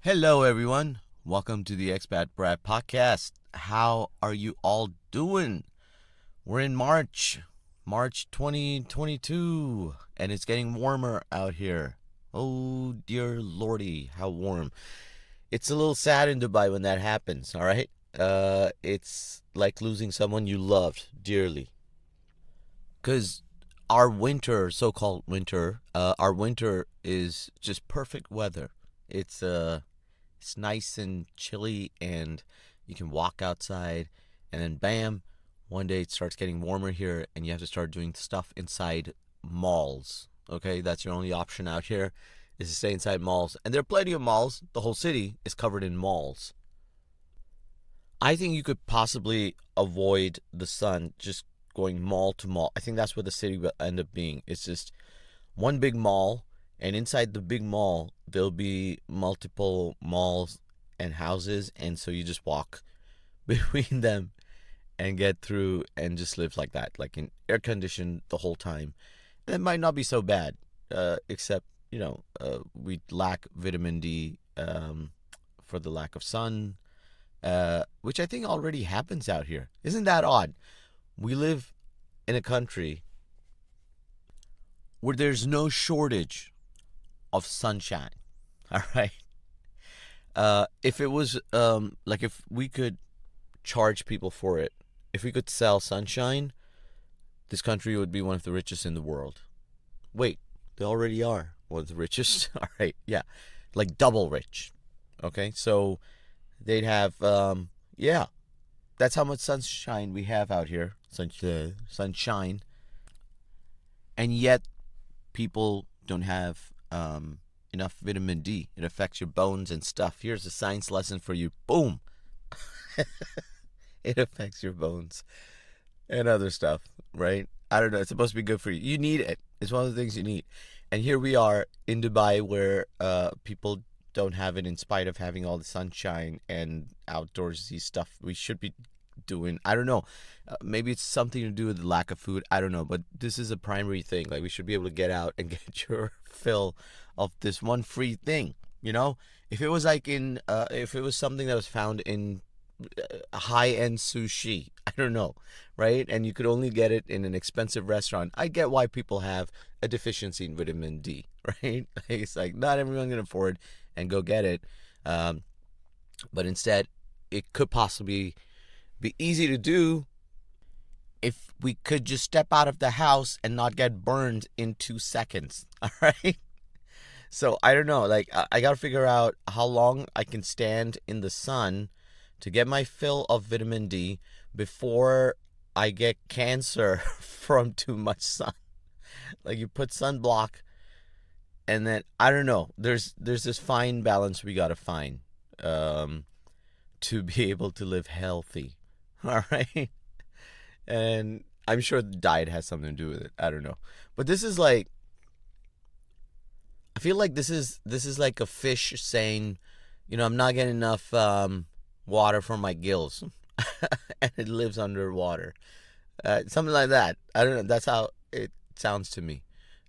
Hello, everyone. Welcome to the Expat Brat podcast. How are you all doing? We're in March 2022, and it's getting warmer out here. Oh, dear lordy, how warm. It's a little sad in Dubai when that happens, all right? It's like losing someone you loved dearly. Because so-called winter, our winter is just perfect weather. It's nice and chilly, and you can walk outside, and then bam, one day it starts getting warmer here, and you have to start doing stuff inside malls. Okay, that's your only option out here is to stay inside malls, and there are plenty of malls. The whole city is covered in malls. I think you could possibly avoid the sun just going mall to mall. I think that's what the city will end up being. It's just one big mall, and inside the big mall, there'll be multiple malls and houses, and so you just walk between them and get through and just live like that, like in air conditioned the whole time. And it might not be so bad, except we lack vitamin D for the lack of sun, which I think already happens out here. Isn't that odd? We live in a country where there's no shortage of sunshine. All right. If it was like if we could charge people for it, if we could sell sunshine, this country would be one of the richest in the world. Wait, they already are one of the richest. All right, yeah, like double rich. Okay, so they'd have yeah, that's how much sunshine we have out here. Sunshine, and yet people don't have enough vitamin D. It affects your bones and stuff. Here's a science lesson for you. Boom. It affects your bones and other stuff, right? I don't know. It's supposed to be good for you. You need it. It's one of the things you need. And here we are in Dubai where people don't have it in spite of having all the sunshine and outdoorsy stuff we should be doing. I don't know. Maybe it's something to do with the lack of food. I don't know. But this is a primary thing. Like, we should be able to get out and get your fill of this one free thing. If it was if it was something that was found in high-end sushi, I don't know, right? And you could only get it in an expensive restaurant. I get why people have a deficiency in vitamin D, right? It's like not everyone can afford and go get it. But instead, it could possibly be easy to do if we could just step out of the house and not get burned in 2 seconds. All right. So I don't know. Like, I got to figure out how long I can stand in the sun to get my fill of vitamin D before I get cancer from too much sun. Like, you put sunblock, and then I don't know. There's this fine balance we got to find to be able to live healthy. All right. And I'm sure the diet has something to do with it. I don't know. But this is like, I feel like this is like a fish saying, I'm not getting enough water from my gills, and it lives underwater. Something like that. I don't know. That's how it sounds to me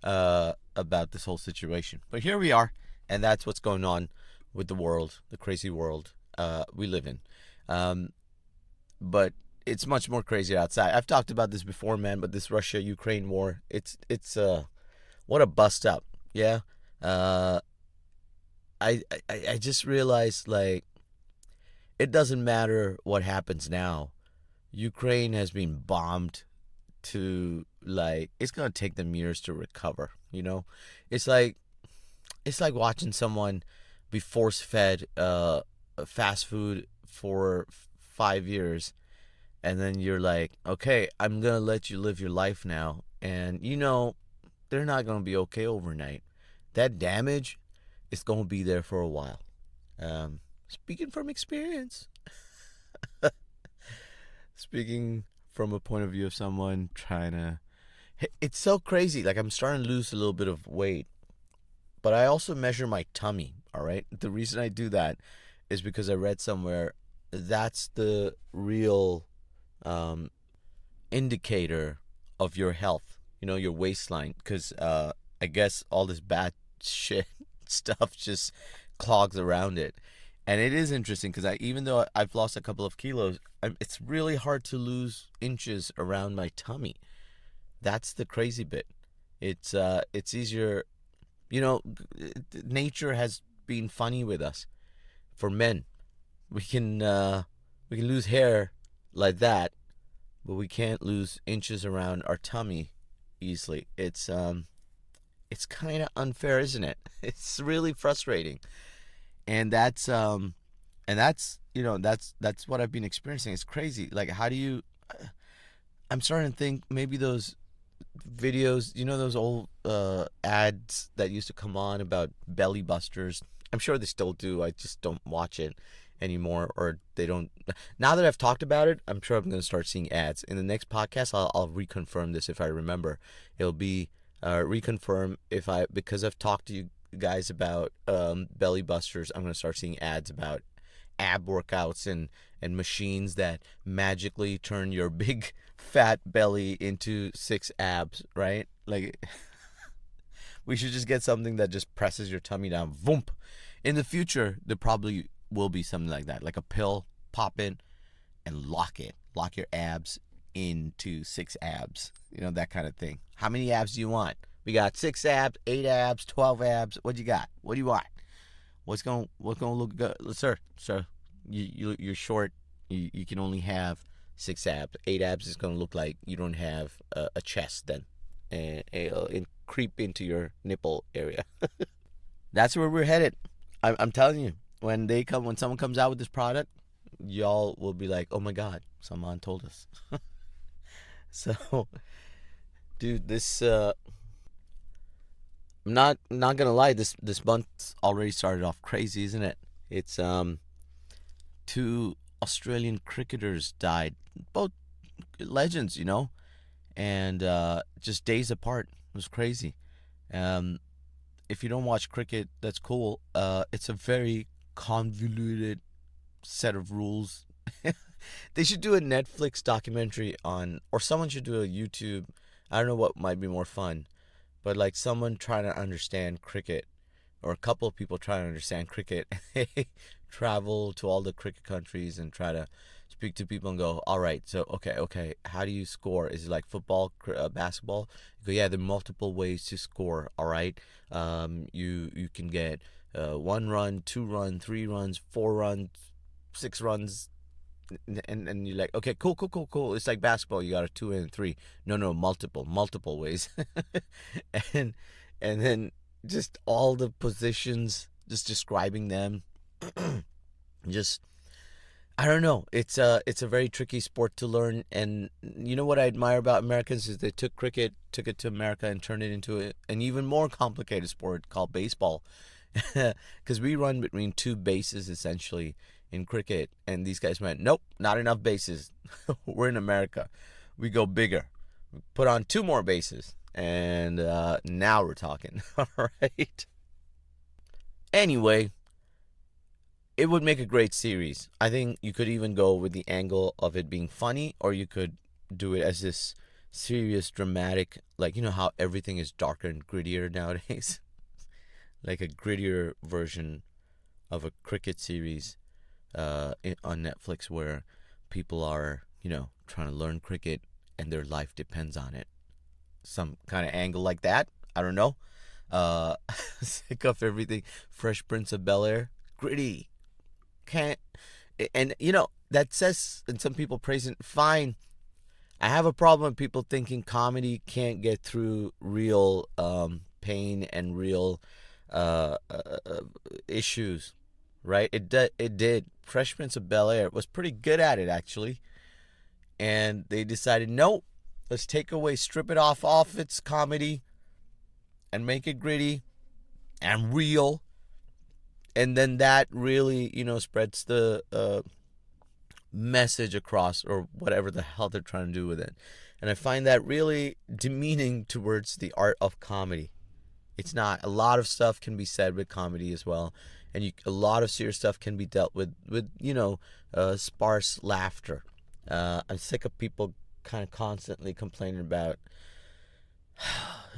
about this whole situation. But here we are, and that's what's going on with the world, the crazy world we live in. But it's much more crazy outside. I've talked about this before, man. But this Russia-Ukraine war, it's what a bust up. Yeah. I just realized, like, it doesn't matter what happens now. Ukraine has been bombed to, like, it's gonna take them years to recover. It's like watching someone be force fed fast food for 5 years, and then you're like, okay, I'm gonna let you live your life now, and they're not gonna be okay overnight. That damage is gonna be there for a while. Speaking from experience. Speaking from a point of view of someone trying to. It's so crazy. Like, I'm starting to lose a little bit of weight, but I also measure my tummy, all right? The reason I do that is because I read somewhere that's the real indicator of your health, your waistline. Because I guess all this bad shit stuff just clogs around it. And it is interesting because even though I've lost a couple of kilos, it's really hard to lose inches around my tummy. That's the crazy bit. It's easier, you know. Nature has been funny with us. For men, we can lose hair like that, but we can't lose inches around our tummy easily. It's kind of unfair, isn't it? It's really frustrating, and that's what I've been experiencing. It's crazy. Like, how do you? I'm starting to think maybe those videos, those old ads that used to come on about belly busters. I'm sure they still do. I just don't watch it anymore, or they don't. Now that I've talked about it, I'm sure I'm going to start seeing ads. In the next podcast, I'll reconfirm this if I remember. It'll be reconfirm because I've talked to you guys about belly busters. I'm going to start seeing ads about ab workouts and machines that magically turn your big fat belly into 6 abs, right? Like, we should just get something that just presses your tummy down. Voomp. In the future, there probably will be something like that, like a pill, pop it, and lock it. Lock your abs into 6 abs. That kind of thing. How many abs do you want? We got 6 abs, 8 abs, 12 abs. What you got? What do you want? What's gonna look good, sir? You're short. You can only have 6 abs. 8 abs is gonna look like you don't have a chest then, and it'll creep into your nipple area. That's where we're headed. I'm telling you, when someone comes out with this product, y'all will be like, oh my God, someone told us. So, dude, this I'm not gonna lie, this month already started off crazy, isn't it? It's 2 Australian cricketers died, both legends, and just days apart. It was crazy. If you don't watch cricket, that's cool. It's a very convoluted set of rules. They should do a Netflix documentary or someone should do a YouTube. I don't know what might be more fun, but like someone trying to understand cricket, or a couple of people trying to understand cricket. They travel to all the cricket countries and try to speak to people and go, all right, so okay, how do you score? Is it like football, basketball? You go, yeah, there are multiple ways to score. All right, you can get 1 run, 2 run, 3 runs, 4 runs, 6 runs. And you're like, okay, cool. It's like basketball. You got a 2 and 3. No, multiple ways. and then just all the positions, just describing them. Just, I don't know. It's a very tricky sport to learn. And you know what I admire about Americans is they took cricket, took it to America, and turned it into an even more complicated sport called baseball. Because we run between 2 bases essentially in cricket, and these guys went, nope, not enough bases. We're in America. We go bigger. Put on 2 more bases, and now we're talking. All right. Anyway, it would make a great series. I think you could even go with the angle of it being funny, or you could do it as this serious, dramatic, like, how everything is darker and grittier nowadays. Like a grittier version of a cricket series on Netflix, where people are, trying to learn cricket and their life depends on it. Some kind of angle like that. I don't know. Sick of everything. Fresh Prince of Bel-Air. Gritty. Can't. And, that says, and some people praise it. Fine. I have a problem with people thinking comedy can't get through real pain and real issues, right? It did. Fresh Prince of Bel-Air was pretty good at it, actually, and they decided, nope, let's strip it off its comedy, and make it gritty and real, and then that really, spreads the message across, or whatever the hell they're trying to do with it. And I find that really demeaning towards the art of comedy. It's not. A lot of stuff can be said with comedy as well, and a lot of serious stuff can be dealt with sparse laughter. I'm sick of people kind of constantly complaining about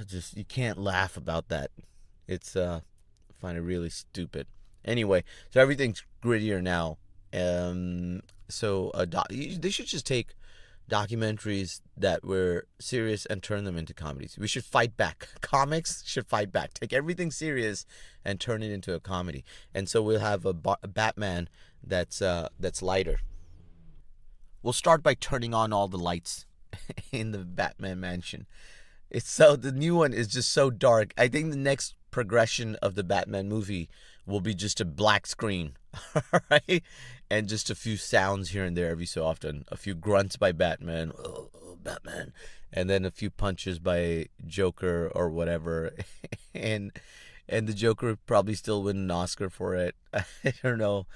just, you can't laugh about that. It's I find it really stupid. Anyway, so everything's grittier now. So they should just take documentaries that were serious and turn them into comedies. We should fight back. Comics should fight back. Take everything serious and turn it into a comedy. And so we'll have a Batman that's lighter. We'll start by turning on all the lights in the Batman mansion. The new one is just so dark. I think the next progression of the Batman movie will be just a black screen, right? And just a few sounds here and there every so often. A few grunts by Batman, oh, Batman, and then a few punches by Joker or whatever, and the Joker would probably still win an Oscar for it. I don't know.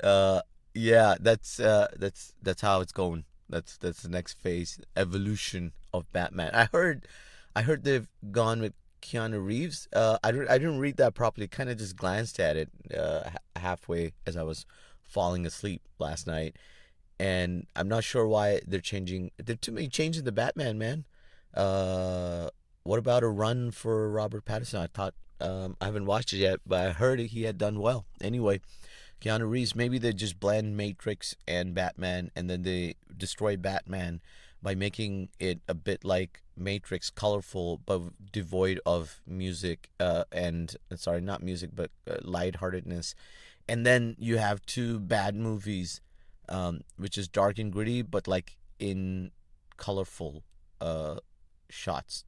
Uh, yeah, that's how it's going. That's the next phase, evolution of Batman. I heard they've gone with Keanu Reeves. I didn't read that properly. Kind of just glanced at it halfway as I was falling asleep last night, and I'm not sure why they're changing. There are too many changes in the Batman, man. What about a run for Robert Pattinson? I thought I haven't watched it yet, but I heard he had done well. Anyway, Keanu Reeves, maybe they just blend Matrix and Batman, and then they destroy Batman by making it a bit like Matrix, colorful but devoid of music, and sorry, not music, but lightheartedness. And then you have two bad movies, which is dark and gritty, but like in colorful shots.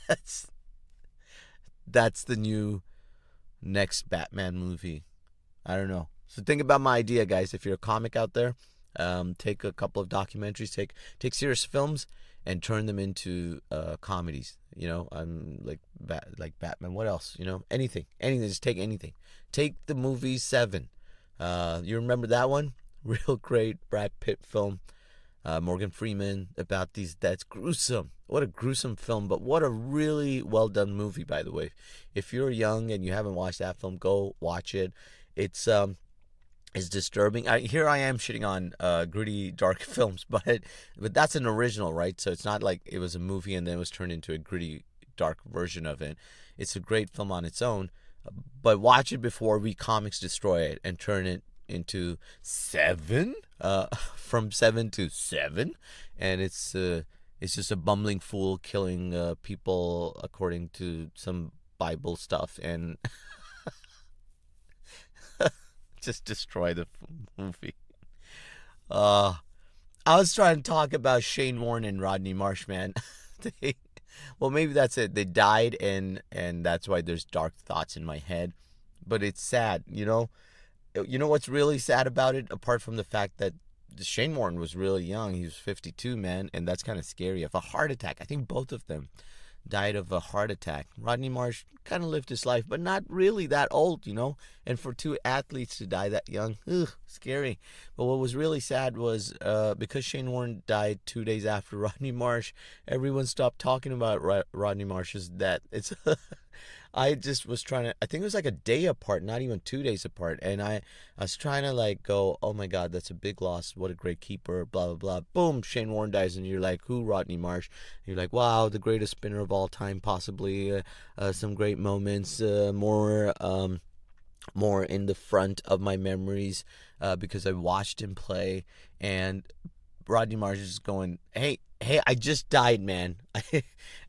that's that's the new next Batman movie. I don't know. So think about my idea, guys. If you're a comic out there, take a couple of documentaries, take serious films, and turn them into comedies. I'm like Batman. What else? Anything. Just take anything. Take the movie Seven. You remember that one? Real great Brad Pitt film. Morgan Freeman about these. That's gruesome. What a gruesome film, but what a really well done movie, by the way. If you're young and you haven't watched that film, go watch it. It's disturbing. Here I am shitting on gritty, dark films, but that's an original, right? So it's not like it was a movie and then it was turned into a gritty, dark version of it. It's a great film on its own, but watch it before we comics destroy it and turn it into Seven, from Seven to Seven, and it's just a bumbling fool killing people according to some Bible stuff and just destroy the movie. Uh, I was trying to talk about Shane Warne and Rodney Marsh, man. Well, maybe that's it. They died, and that's why there's dark thoughts in my head. But it's sad, you know. You know what's really sad about it, apart from the fact that Shane Warne was really young. He was 52, man, and that's kind of scary. Of a heart attack. I think both of them died of a heart attack. Rodney Marsh kind of lived his life, but not really that old, you know. And for two athletes to die that young, scary. But what was really sad was because Shane Warne died 2 days after Rodney Marsh, everyone stopped talking about Rodney Marsh's death. I just was trying to, I think it was like a day apart, not even 2 days apart. And I was trying to like go, oh my God, that's a big loss. What a great keeper, blah, blah, blah. Boom, Shane Warne dies. And you're like, who, Rodney Marsh? And you're like, wow, the greatest spinner of all time, possibly. Some great moments, more in the front of my memories because I watched him play. And Rodney Marsh is going, hey, I just died, man.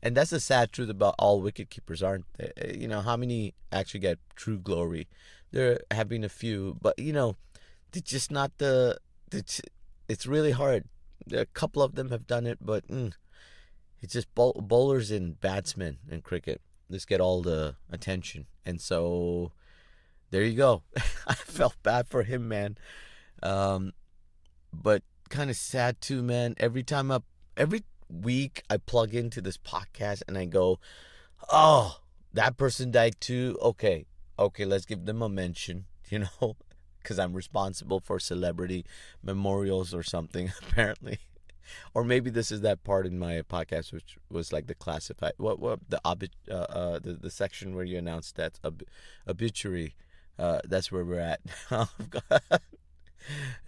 And that's the sad truth about all wicketkeepers, aren't they? You know, how many actually get true glory? There have been a few, but, you know, they're just not it's really hard. A couple of them have done it, but it's just bowlers and batsmen in cricket. Just get all the attention. And so there you go. I felt bad for him, man. But kind of sad too, man. Every week I plug into this podcast and I go, oh, that person died too. Okay, let's give them a mention, you know, because I'm responsible for celebrity memorials or something, apparently. Or maybe this is that part in my podcast which was like the classified, the section where you announced that obituary. That's where we're at now.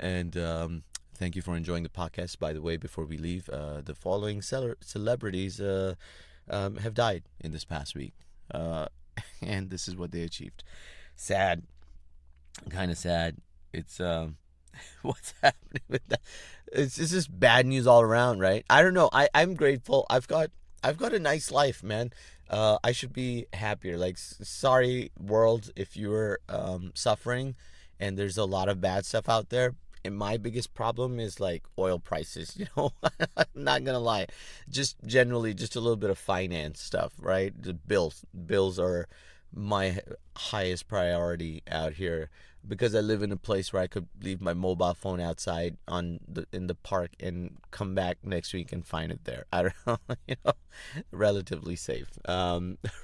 And thank you for enjoying the podcast. By the way, before we leave, the following celebrities have died in this past week. And this is what they achieved. Sad. kind of sad. It's what's happening with that? It's just bad news all around, right? I don't know. I'm grateful. I've got a nice life, man. I should be happier. Like, sorry, world, if you're suffering, and there's a lot of bad stuff out there. And my biggest problem is like oil prices. I'm not gonna lie, just generally, just a little bit of finance stuff, right? The bills are my highest priority out here because I live in a place where I could leave my mobile phone outside in the park and come back next week and find it there. I don't know, relatively safe,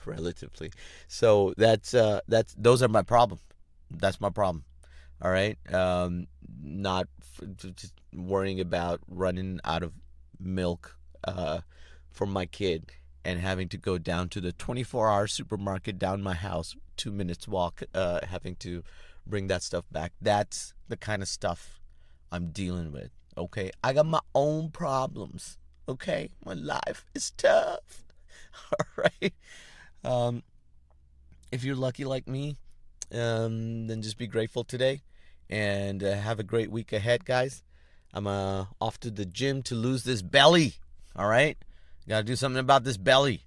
relatively. So that's those are my problem. That's my problem. All right, not just worrying about running out of milk for my kid and having to go down to the 24-hour supermarket down my house, 2 minutes walk, having to bring that stuff back. That's the kind of stuff I'm dealing with. Okay, I got my own problems. Okay, my life is tough. All right. Um, if you're lucky like me, then just be grateful today, and have a great week ahead, guys. I'm off to the gym to lose this belly. All right, gotta do something about this belly.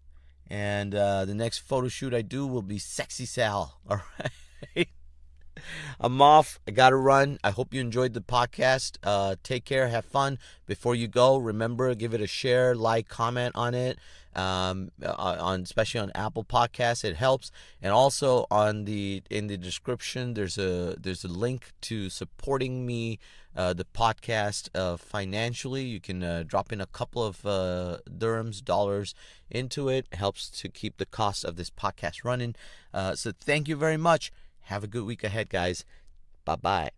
And the next photo shoot I do will be sexy Sal. All right. I'm off. I got to run. I hope you enjoyed the podcast. Take care. Have fun. Before you go, remember, give it a share, like, comment on it. On especially on Apple Podcasts, it helps. And also in the description, there's a link to supporting me, the podcast, financially. You can drop in a couple of dollars into it. It helps to keep the cost of this podcast running. So thank you very much. Have a good week ahead, guys. Bye-bye.